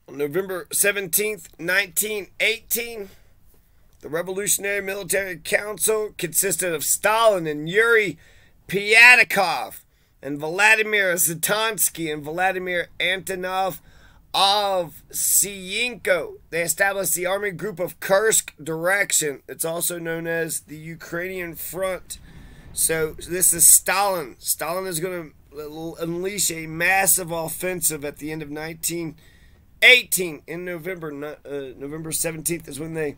On November 17th, 1918, the Revolutionary Military Council consisted of Stalin and Yuri Pyatakov and Vladimir Zhitansky and Vladimir Antonov of Vynnychenko. They established the Army Group of Kursk Direction. It's also known as the Ukrainian Front. So this is Stalin. Stalin is going to unleash a massive offensive at the end of 1918 in November. November 17th is when they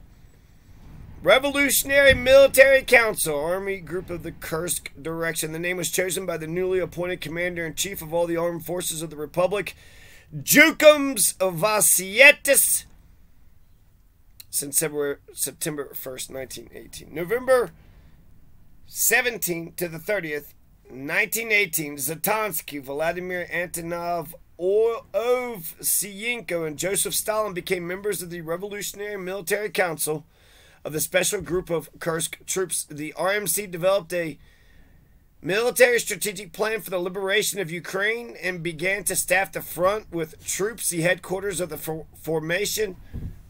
Revolutionary Military Council, Army Group of the Kursk Direction. The name was chosen by the newly appointed Commander-in-Chief of all the armed forces of the Republic, Jukums Vasietis, since September 1st, 1918. November 17th to the 30th, 1918, Zhitansky, Vladimir Antonov Ovsyanko, and Joseph Stalin became members of the Revolutionary Military Council of the Special Group of Kursk Troops. The RMC developed a military strategic plan for the liberation of Ukraine and began to staff the front with troops. The headquarters of the formation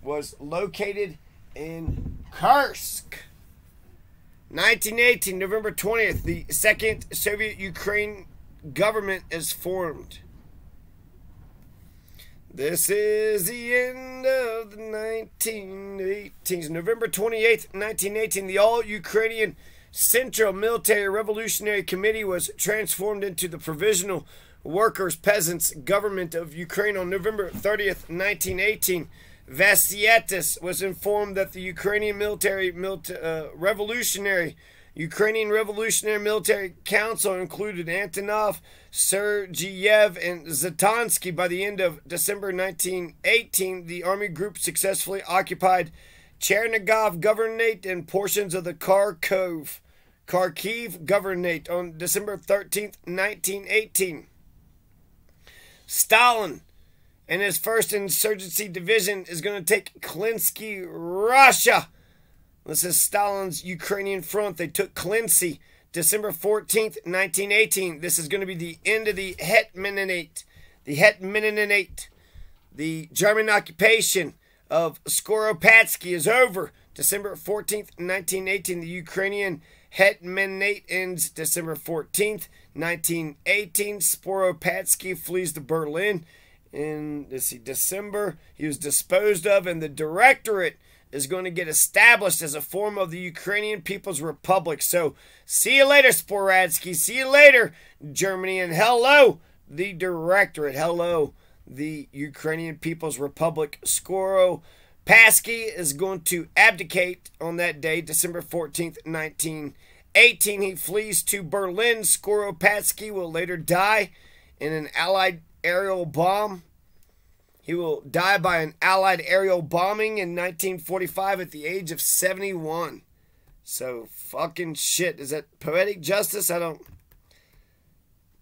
was located in Kursk. 1918, November 20th, the Second Soviet Ukraine government is formed. This is the end of the 1918s. November 28th, 1918, the All-Ukrainian Central Military Revolutionary Committee was transformed into the Provisional Workers' Peasants Government of Ukraine. On November 30th, 1918, Vasietis was informed that the Ukrainian Ukrainian Revolutionary Military Council included Antonov, Sergeyev, and Zhitansky. By the end of December 1918, the army group successfully occupied Chernigov Governorate and portions of the Kharkiv Governorate. On December 13th, 1918, Stalin and his 1st Insurgency Division is going to take Klinsky, Russia. This is Stalin's Ukrainian front. They took Klinsky December 14th, 1918. This is going to be the end of the Hetmanate. The German occupation of Skoropadsky is over. December 14th, 1918. The Ukrainian Hetmanate ends December 14th, 1918. Skoropadsky flees to Berlin in December. He was disposed of, and the Directorate is going to get established as a form of the Ukrainian People's Republic. So, see you later, Sporadsky. See you later, Germany. And hello, the Directorate. Hello, the Ukrainian People's Republic. Skoropadsky is going to abdicate on that day, December 14th, 1918. He flees to Berlin. Skoropadsky will later die in an Allied aerial bomb. He will die by an Allied aerial bombing in 1945 at the age of 71. So, fucking shit. Is that poetic justice? I don't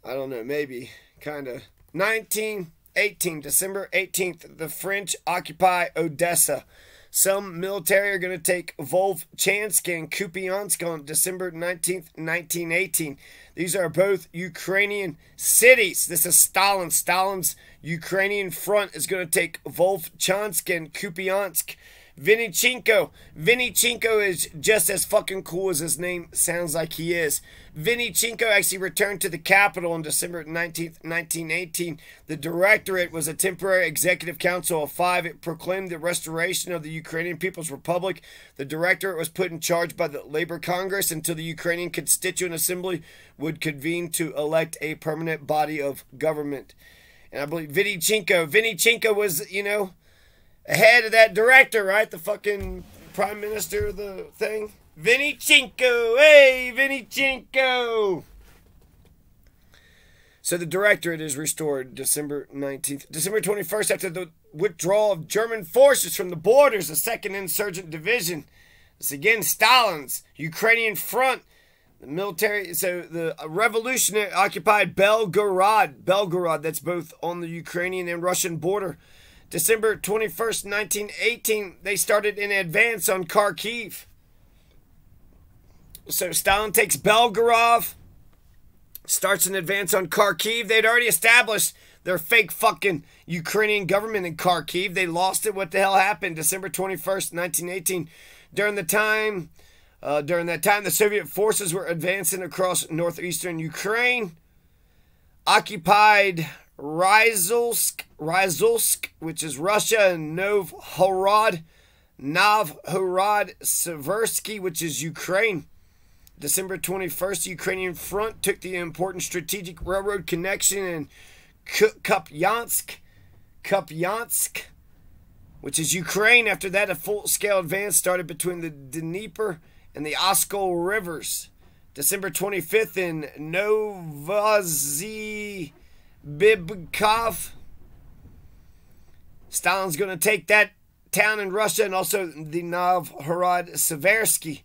know. Maybe. Kind of. 1918, December 18th, the French occupy Odessa. Some military are going to take Vynnychenko and Kupiansk on December 19th, 1918. These are both Ukrainian cities. This is Stalin. Stalin's Ukrainian front is going to take Vynnychenko and Kupiansk. Vynnychenko. Vynnychenko is just as fucking cool as his name sounds like he is. Vynnychenko actually returned to the capital on December 19th, 1918. The Directorate was a temporary executive council of 5. It proclaimed the restoration of the Ukrainian People's Republic. The Directorate was put in charge by the Labor Congress until the Ukrainian Constituent Assembly would convene to elect a permanent body of government. And I believe Vynnychenko was, you know, ahead of that director, right? The fucking prime minister of the thing. Vynnychenko! Hey, Vynnychenko! So the Directorate is restored December 19th. December 21st, after the withdrawal of German forces from the borders, the 2nd Insurgent Division. This again, Stalin's Ukrainian front. The military, so the revolutionary occupied Belgorod. Belgorod, that's both on the Ukrainian and Russian border. December 21st, 1918, they started an advance on Kharkiv. So Stalin takes Belgorod, starts an advance on Kharkiv. They'd already established their fake fucking Ukrainian government in Kharkiv. They lost it. What the hell happened? December 21st, 1918. During that time, the Soviet forces were advancing across northeastern Ukraine, occupied Ryazulsk, which is Russia, and Novhorod Seversky, which is Ukraine. December 21st, the Ukrainian front took the important strategic railroad connection in Kupyansk, which is Ukraine. After that, a full-scale advance started between the Dnieper and the Oskol rivers. December 25th in Novozhibikov, Stalin's going to take that town in Russia and also the Novhorod Seversky.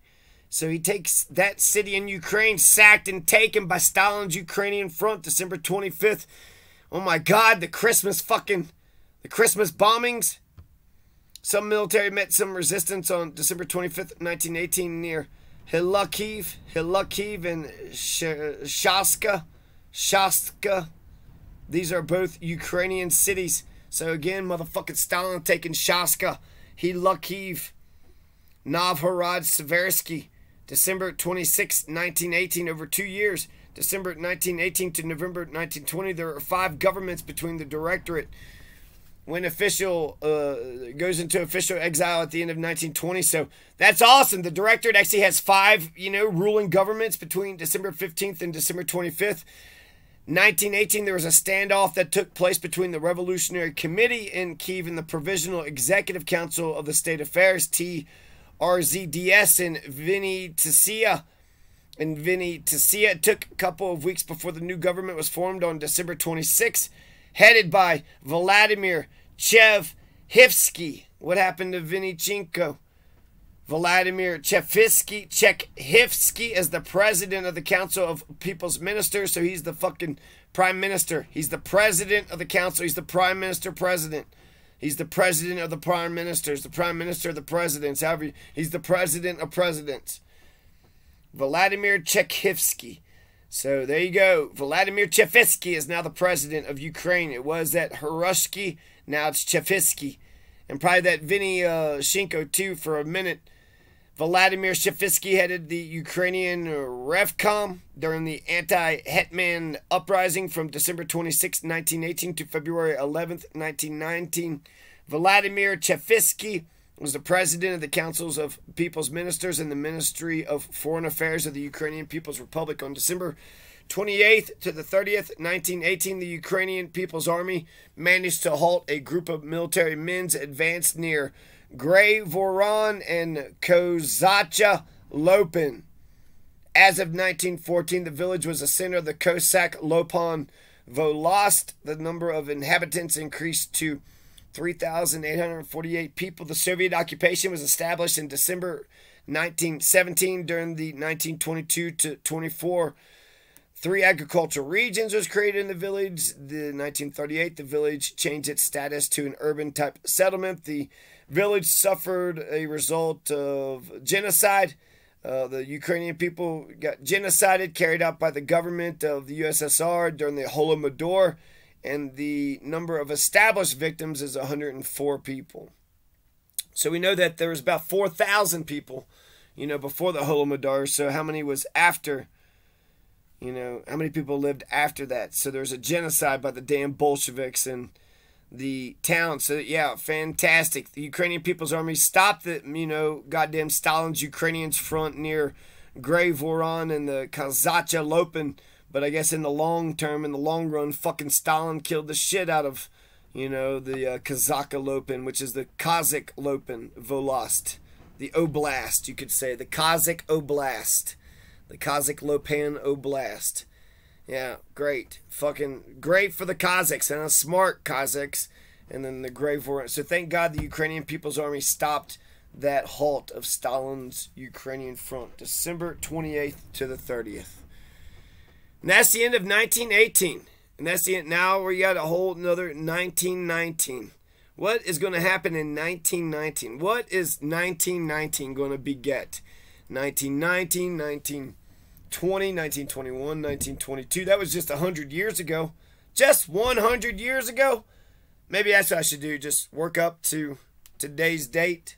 So he takes that city in Ukraine, sacked and taken by Stalin's Ukrainian front, December 25th. Oh my God, the Christmas bombings. Some military met some resistance on December 25th, 1918 near Hilakiv and Shastka. These are both Ukrainian cities. So again, motherfucking Stalin taking Shastka, Hilakiv, Novhorod Seversky. December 26, 1918, over 2 years. December 1918 to November 1920, there are 5 governments between the Directorate. When official goes into official exile at the end of 1920. So that's awesome. The Directorate actually has 5, ruling governments between December 15th and December 25th. 1918, there was a standoff that took place between the Revolutionary Committee in Kiev and the Provisional Executive Council of the State Affairs, TRZDS, in Vynnychenko. It took a couple of weeks before the new government was formed on December 26, headed by Vladimir Chekhivsky. What happened to Vynnychenko? Vladimir Chekhivsky is the president of the Council of People's Ministers, so he's the fucking prime minister. He's the president of the council. He's the prime minister president. He's the president of the prime ministers, the prime minister of the presidents. However, he's the president of presidents. Vladimir Chekhivsky. So there you go. Vladimir Chekhivsky is now the president of Ukraine. It was that Hirushki, now it's Chekhivsky. And probably that Vynnychenko too for a minute. Vladimir Chekhivsky headed the Ukrainian Revcom during the anti-Hetman uprising from December 26, 1918 to February 11, 1919. Vladimir Chekhivsky was the president of the Councils of People's Ministers and the Ministry of Foreign Affairs of the Ukrainian People's Republic. On December 28th to the 30th, 1918, the Ukrainian People's Army managed to halt a group of military men's advance near Gray Voron and Kozacha Lopin. As of 1914, the village was a center of the Cossack Lopon Volost. The number of inhabitants increased to 3,848 people. The Soviet occupation was established in December 1917 during the 1922-24 3 agricultural regions was created in the village. The 1938, the village changed its status to an urban-type settlement. The village suffered a result of genocide. The Ukrainian people got genocided, carried out by the government of the USSR during the Holodomor, and the number of established victims is 104 people. So we know that there was about 4,000 people, before the Holodomor. So how many was after? How many people lived after that? So there's a genocide by the damn Bolsheviks in the town. So, yeah, fantastic. The Ukrainian People's Army stopped the, goddamn Stalin's Ukrainians front near Gray Voron and the Kazacha Lopin. But I guess in the long term, in the long run, fucking Stalin killed the shit out of, the Kazaka Lopin, which is the Kazakh Lopin Volost. The Oblast, you could say. The Kazakh Oblast. The Kazakh Lopan Oblast. Yeah, great. Fucking great for the Kazakhs and the smart Kazakhs. And then the Gray Voron. So thank God the Ukrainian People's Army stopped that halt of Stalin's Ukrainian front. December 28th to the 30th. And that's the end of 1918. And that's the end. Now we got a whole another 1919. What is going to happen in 1919? What is 1919 going to beget? 1919, 1920, 1921, 1922. That was just 100 years ago. just 100 years ago. Maybe that's what I should do, just work up to today's date.